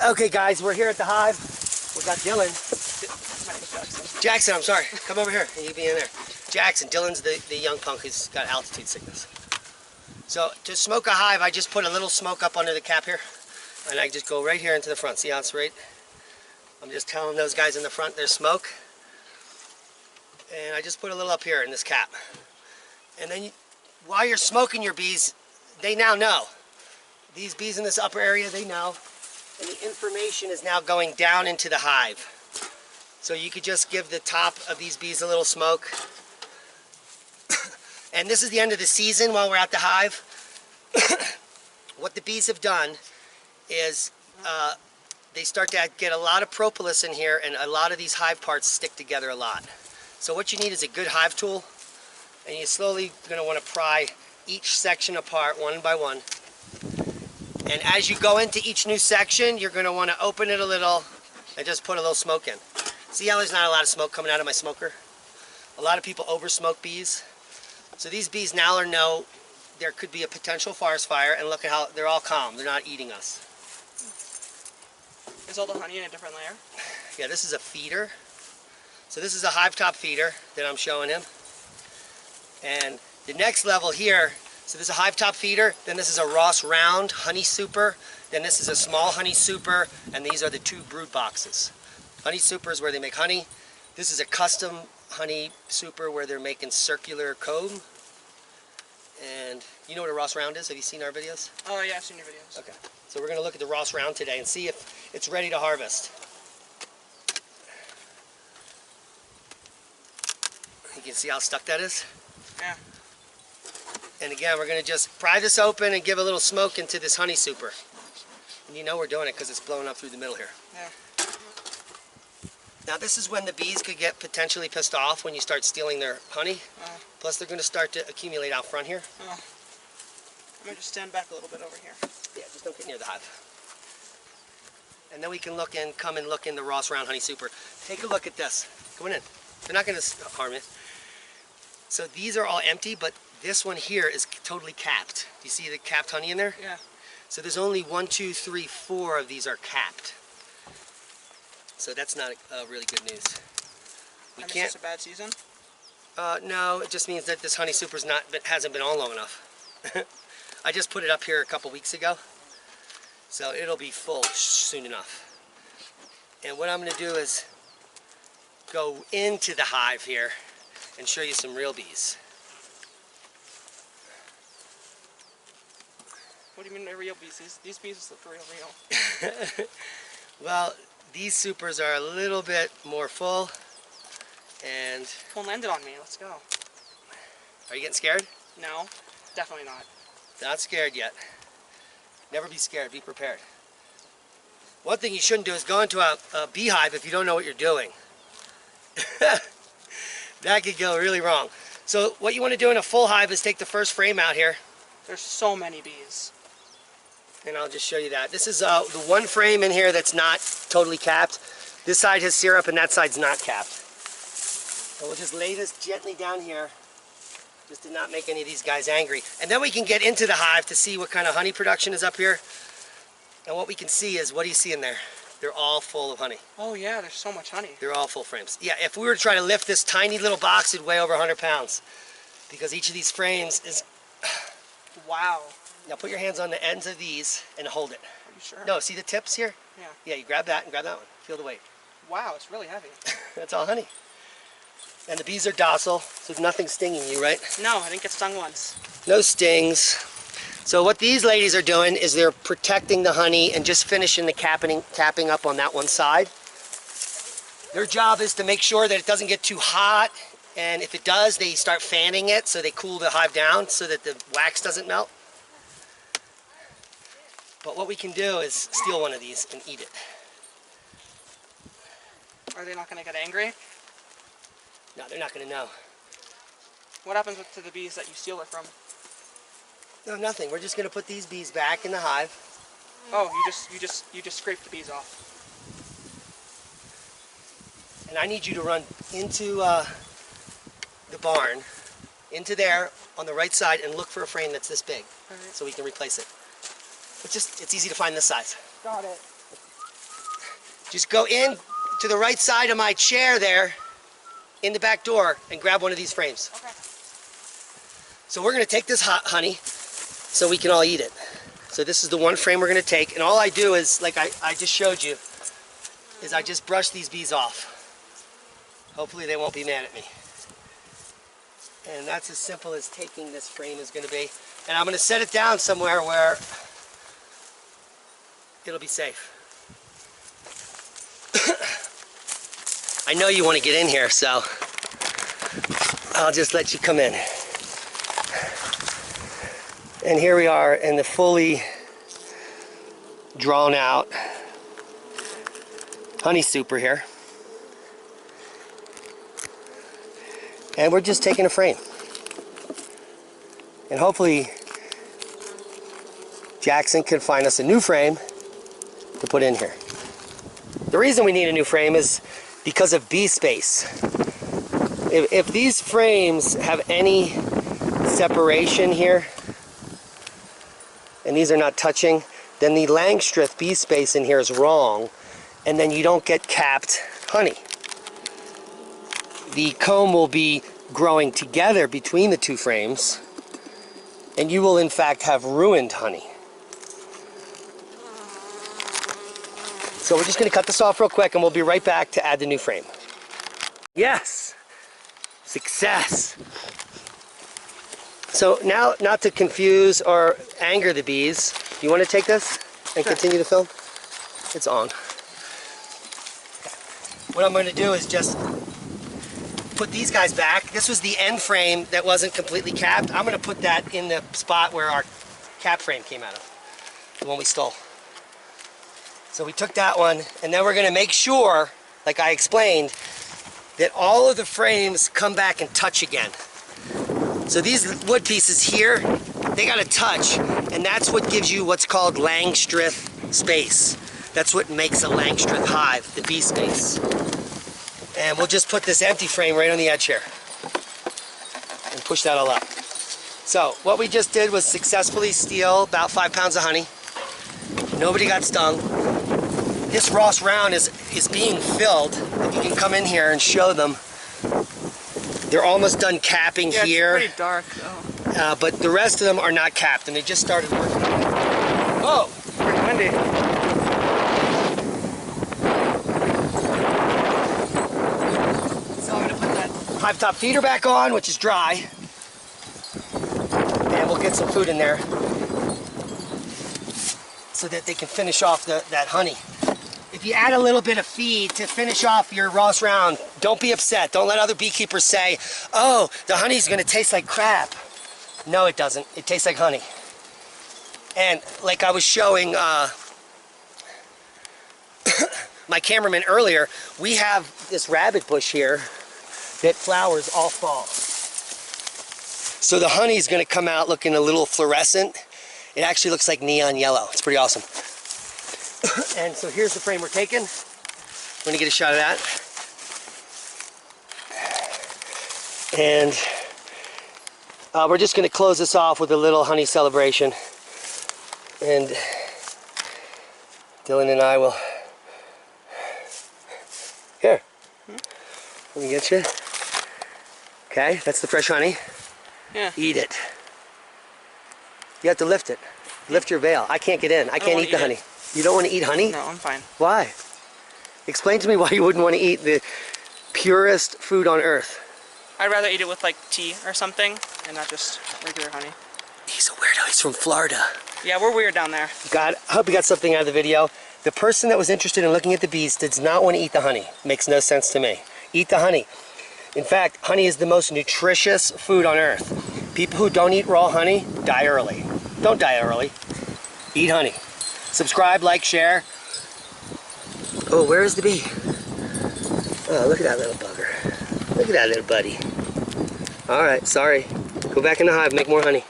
Okay guys, we're here at the hive. We got Dylan. My name's Jackson. Jackson, I'm sorry. Come over here. You be in there. Jackson, Dylan's the young punk who's got altitude sickness. So to smoke a hive, I just put a little smoke up under the cap here. And I just go right here into the front. See how it's right? I'm just telling those guys in the front there's smoke. And I just put a little up here in this cap. And then while you're smoking your bees, they now know. These bees in this upper area, they know. And the information is now going down into the hive. So you could just give the top of these bees a little smoke. And this is the end of the season while we're at the hive. What the bees have done is they start to get a lot of propolis in here, and a lot of these hive parts stick together a lot. So what you need is a good hive tool, and you're slowly going to want to pry each section apart one by one. And as you go into each new section, you're going to want to open it a little and just put a little smoke in. See how there's not a lot of smoke coming out of my smoker? A lot of people over smoke bees. So these bees now know there could be a potential forest fire, and look at how they're all calm. They're not eating us. Is all the honey in a different layer? Yeah, this is a feeder. So this is a hive top feeder that I'm showing him. And the next level here, so this is a hive top feeder, then this is a Ross round honey super, then this is a small honey super, and these are the two brood boxes. Honey super is where they make honey. This is a custom honey super where they're making circular comb. And you know what a Ross round is? Have you seen our videos? Oh yeah, I've seen your videos. Okay, so we're going to look at the Ross round today and see if it's ready to harvest. You can see how stuck that is? Yeah. And again, we're going to just pry this open and give a little smoke into this honey super. And you know we're doing it because it's blowing up through the middle here. Yeah. Now this is when the bees could get potentially pissed off when you start stealing their honey. Plus they're going to start to accumulate out front here. I'm going to just stand back a little bit over here. Yeah, just don't get near the hive. And then we can come and look in the Ross round honey super. Take a look at this. Come on in. They're not going to harm you. So these are all empty, but this one here is totally capped. Do you see the capped honey in there? Yeah. So there's only 1, 2, 3, 4 of these are capped. So that's not really good news. We And can't. is this a bad season? No, it just means that this honey super's hasn't been on long enough. I just put it up here a couple weeks ago, so it'll be full soon enough. And what I'm going to do is go into the hive here and show you some real bees. What do you mean they're real bees? These bees look real. Well, these supers are a little bit more full, and... Don't land it on me. Let's go. Are you getting scared? No, definitely not. Not scared yet. Never be scared. Be prepared. One thing you shouldn't do is go into a beehive if you don't know what you're doing. That could go really wrong. So what you want to do in a full hive is take the first frame out here. There's so many bees. And I'll just show you that. This is the one frame in here that's not totally capped. This side has syrup and that side's not capped. So we'll just lay this gently down here, just to not make any of these guys angry. And then we can get into the hive to see what kind of honey production is up here. And what we can see is, what do you see in there? They're all full of honey. Oh yeah, there's so much honey. They're all full frames. Yeah, if we were to try to lift this tiny little box, it'd weigh over 100 pounds. Because each of these frames is... Wow. Now put your hands on the ends of these and hold it. Are you sure? No, see the tips here? Yeah. Yeah, you grab that and grab that one. Feel the weight. Wow, it's really heavy. That's all honey. And the bees are docile, so nothing's stinging you, right? No, I didn't get stung once. No stings. So what these ladies are doing is they're protecting the honey and just finishing the capping up on that one side. Their job is to make sure that it doesn't get too hot, and if it does, they start fanning it so they cool the hive down so that the wax doesn't melt. But what we can do is steal one of these and eat it. Are they not going to get angry? No, they're not going to know. What happens to the bees that you steal it from? No, nothing. We're just going to put these bees back in the hive. Oh, you just scrape the bees off. And I need you to run into the barn, into there on the right side, and look for a frame that's this big, so we can replace it. It's easy to find this size. Got it. Just go in to the right side of my chair there, in the back door, and grab one of these frames. Okay. So we're gonna take this hot honey so we can all eat it. So this is the one frame we're gonna take, and all I do is, like I just showed you, is I just brush these bees off. Hopefully they won't be mad at me. And that's as simple as taking this frame is gonna be. And I'm gonna set it down somewhere where it'll be safe. I know you want to get in here, so I'll just let you come in. And here we are in the fully drawn out honey super here. And we're just taking a frame. And hopefully Jackson can find us a new frame to put in here. The reason we need a new frame is because of bee space. If these frames have any separation here, and these are not touching, then the Langstreth bee space in here is wrong, and then you don't get capped honey. The comb will be growing together between the two frames, and you will in fact have ruined honey. So we're just going to cut this off real quick, and we'll be right back to add the new frame. Yes! Success! So now, not to confuse or anger the bees, do you want to take this and continue to film? It's on. What I'm going to do is just put these guys back. This was the end frame that wasn't completely capped. I'm going to put that in the spot where our cap frame came out of, the one we stole. So we took that one, and then we're going to make sure, like I explained, that all of the frames come back and touch again. So these wood pieces here, they got to touch, and that's what gives you what's called Langstreth space. That's what makes a Langstreth hive, the bee space. And we'll just put this empty frame right on the edge here and push that all up. So what we just did was successfully steal about 5 pounds of honey. Nobody got stung. This Ross round is being filled. If you can come in here and show them. They're almost done capping here. It's pretty dark though. But the rest of them are not capped, and they just started working. Oh! Pretty windy. So I'm gonna put that hive top feeder back on, which is dry. And we'll get some food in there so that they can finish off that honey. If you add a little bit of feed to finish off your Ross round, don't be upset. Don't let other beekeepers say, oh, the honey's gonna taste like crap. No, it doesn't. It tastes like honey. And like I was showing my cameraman earlier, we have this rabbit bush here that flowers all fall. So the honey's gonna come out looking a little fluorescent. It actually looks like neon yellow. It's pretty awesome. And so here's the frame we're taking. I'm gonna get a shot of that. And we're just gonna close this off with a little honey celebration. And Dylan and I will, here, let me get you. Okay, that's the fresh honey. Yeah. Eat it. You have to lift it. Lift your veil. I can't get in. I can't eat the honey. You don't want to eat honey? No, I'm fine. Why? Explain to me why you wouldn't want to eat the purest food on earth. I'd rather eat it with like tea or something and not just regular honey. He's a weirdo. He's from Florida. Yeah, we're weird down there. God, I hope you got something out of the video. The person that was interested in looking at the bees does not want to eat the honey. Makes no sense to me. Eat the honey. In fact, honey is the most nutritious food on earth. People who don't eat raw honey die early. Don't die early. Eat honey. Subscribe, like, share. Oh, where is the bee? Oh, look at that little bugger. Look at that little buddy. All right, sorry. Go back in the hive, make more honey.